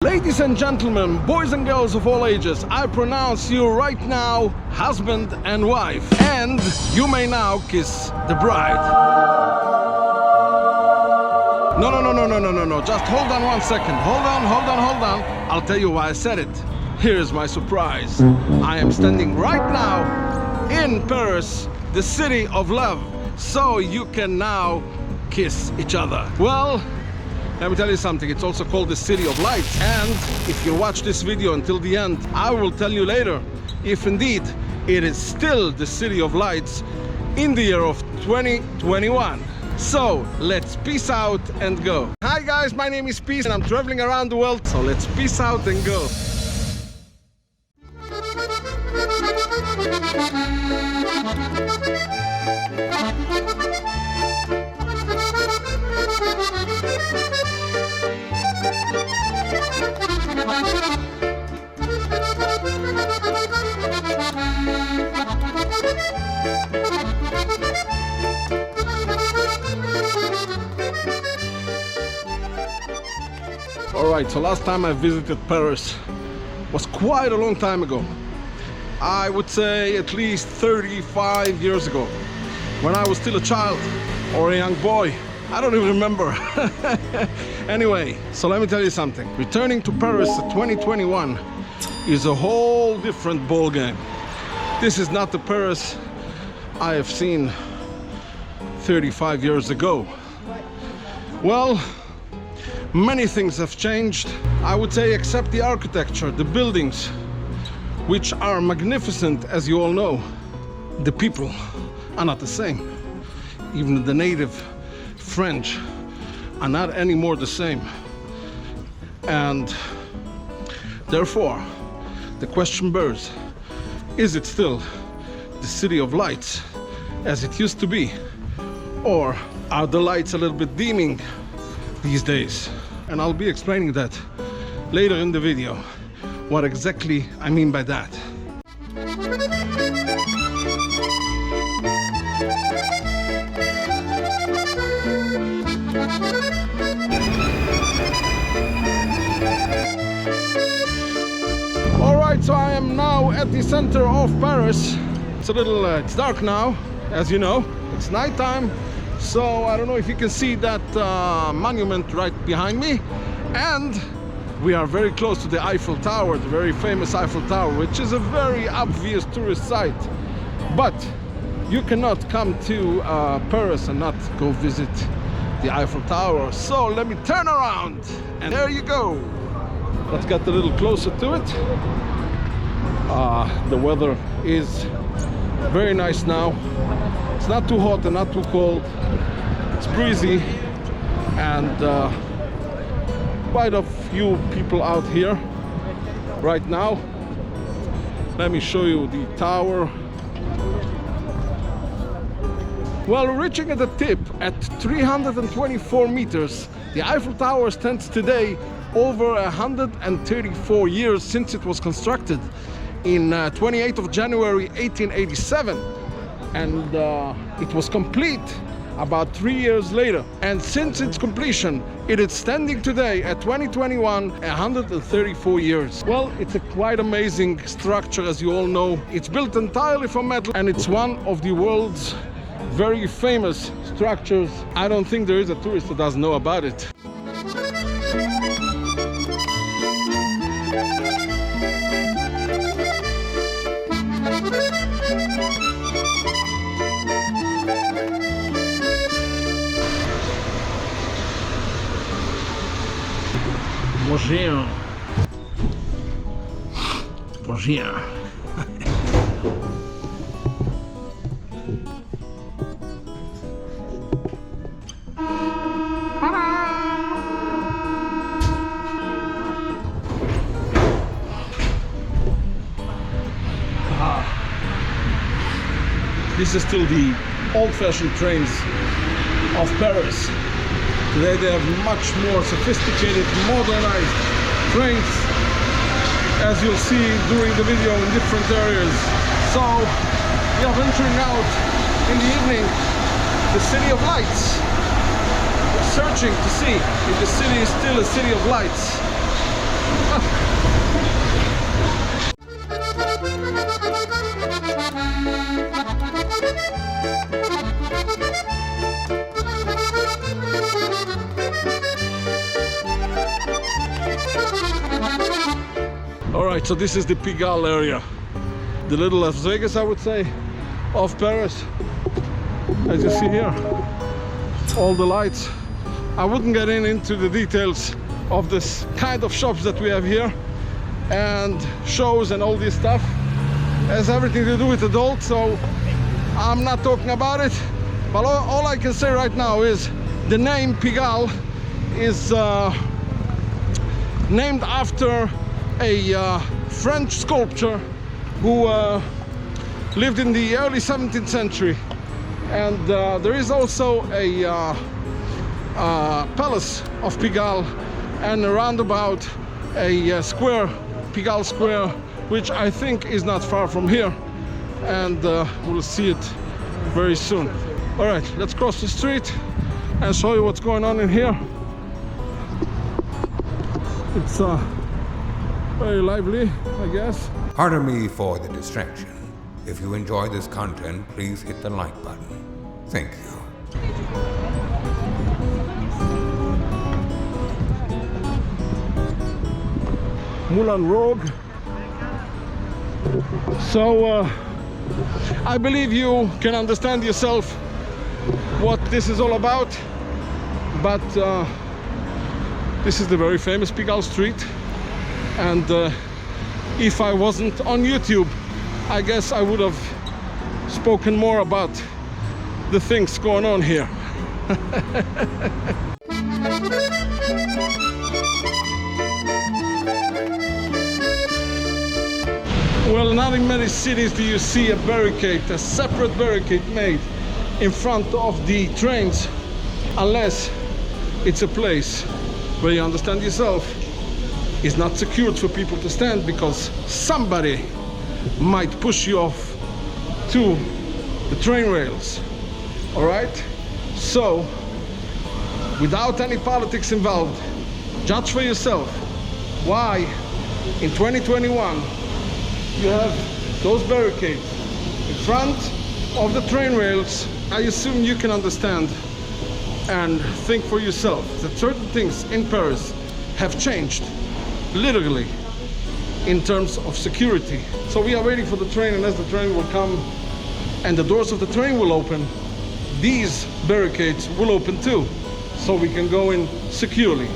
Ladies and gentlemen, boys and girls of all ages, I pronounce you right now husband and wife, and you may now kiss the bride. No, just hold on 1 second. Hold on. I'll tell you why I said it. Here's my surprise. I am standing right now in Paris, the city of love, so you can now kiss each other. Well, let me tell you something, it's also called the City of Lights, and if you watch this video until the end, I will tell you later if indeed it is still the City of Lights in the year of 2021. So let's peace out and go. Hi guys, my name is Peace and I'm traveling around the world, so let's peace out and go. Alright, so last time I visited Paris was quite a long time ago. I would say at least 35 years ago, when I was still a child or a young boy. I don't even remember. Anyway, so let me tell you something. Returning to Paris 2021 is a whole different ball game. This is not the Paris I have seen 35 years ago. Well, many things have changed, I would say, except the architecture, the buildings, which are magnificent, as you all know. The people are not the same. Even the native French are not anymore the same. And therefore, the question bears, is it still the City of Lights as it used to be? Or are the lights a little bit dimming these days? And I'll be explaining that later in the video, what exactly I mean by that. Alright, so I am now at the center of Paris. It's a little, it's dark now, as you know. It's nighttime. So I don't know if you can see that monument right behind me, and we are very close to the Eiffel Tower, the very famous Eiffel Tower, which is a very obvious tourist site. But you cannot come to Paris and not go visit the Eiffel Tower. So let me turn around, and there you go. Let's get a little closer to it. The weather is very nice now. It's not too hot and not too cold. It's breezy, and quite a few people out here right now. Let me show you the tower. Well, reaching at the tip at 324 meters, the Eiffel Tower stands today over 134 years since it was constructed in 28th of January 1887. And it was complete about 3 years later, and since its completion it is standing today at 2021 134 years. Well, it's a quite amazing structure, as you all know. It's built entirely from metal, and it's one of the world's very famous structures. I don't think there is a tourist that doesn't know about it. Bonjour. Bonjour. This is still the old-fashioned trains of Paris. Today they have much more sophisticated, modernized trains, as you'll see during the video, in different areas. So we are venturing out in the evening, the City of Lights. We're searching to see if the city is still a city of lights. All right, so this is the Pigalle area, the little Las Vegas, I would say, of Paris. As you see here, all the lights. I wouldn't get into the details of this kind of shops that we have here and shows and all this stuff. It has everything to do with adults, so I'm not talking about it. But all I can say right now is the name Pigalle is named after a French sculptor who lived in the early 17th century. And there is also a palace of Pigalle, and around about a square, Pigalle Square, which I think is not far from here, and we'll see it very soon. All right, let's cross the street and show you what's going on in here. It's very lively, I guess. Pardon me for the distraction. If you enjoy this content, please hit the like button. Thank you. Moulin Rouge. So I believe you can understand yourself what this is all about, but this is the very famous Pigalle Street, and if I wasn't on YouTube, I guess I would have spoken more about the things going on here. Well, not in many cities do you see a barricade, a separate barricade made in front of the trains, unless it's a place where, you understand yourself, is not secured for people to stand, because somebody might push you off to the train rails. All right? So, without any politics involved, judge for yourself why in 2021 you have those barricades in front of the train rails. I assume you can understand and think for yourself that certain things in Paris have changed, literally, in terms of security. So we are waiting for the train, and as the train will come and the doors of the train will open, these barricades will open too, so we can go in securely.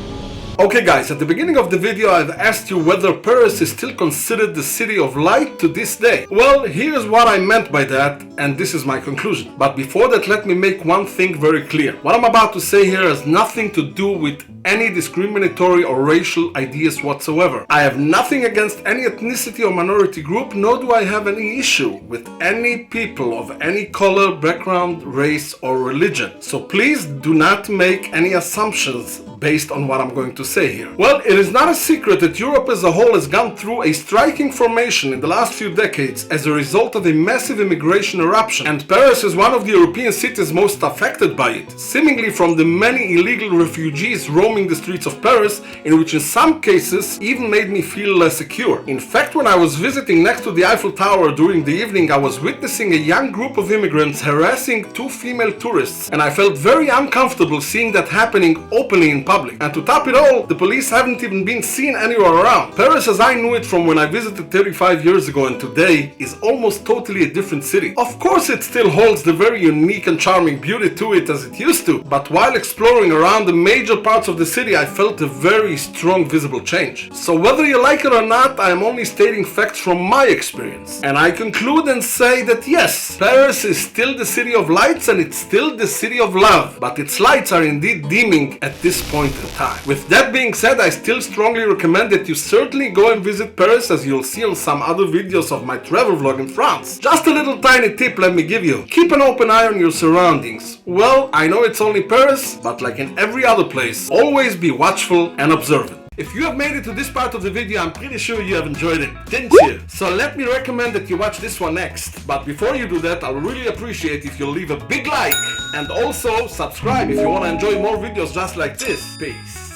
Okay guys, at the beginning of the video I've asked you whether Paris is still considered the city of light to this day. Well, here's what I meant by that, and this is my conclusion. But before that, let me make one thing very clear. What I'm about to say here has nothing to do with any discriminatory or racial ideas whatsoever. I have nothing against any ethnicity or minority group, nor do I have any issue with any people of any color, background, race, or religion. So please do not make any assumptions based on what I'm going to say here. Well, it is not a secret that Europe as a whole has gone through a striking formation in the last few decades as a result of a massive immigration eruption, and Paris is one of the European cities most affected by it, seemingly from the many illegal refugees roaming the streets of Paris, in which in some cases even made me feel less secure. In fact, when I was visiting next to the Eiffel Tower during the evening, I was witnessing a young group of immigrants harassing two female tourists, and I felt very uncomfortable seeing that happening openly in public. And to top it all, the police haven't even been seen anywhere around. Paris as I knew it from when I visited 35 years ago and today is almost totally a different city. Of course it still holds the very unique and charming beauty to it as it used to, but while exploring around the major parts of the city, I felt a very strong visible change. So whether you like it or not, I am only stating facts from my experience. And I conclude and say that yes, Paris is still the city of lights and it's still the city of love, but its lights are indeed dimming at this point in time. With that being said, I still strongly recommend that you certainly go and visit Paris, as you'll see on some other videos of my travel vlog in France. Just a little tiny tip let me give you. Keep an open eye on your surroundings. Well, I know it's only Paris, but like in every other place, always be watchful and observant. If you have made it to this part of the video, I'm pretty sure you have enjoyed it, didn't you? So let me recommend that you watch this one next. But before you do that, I'll really appreciate if you'll leave a big like and also subscribe if you want to enjoy more videos just like this. Peace.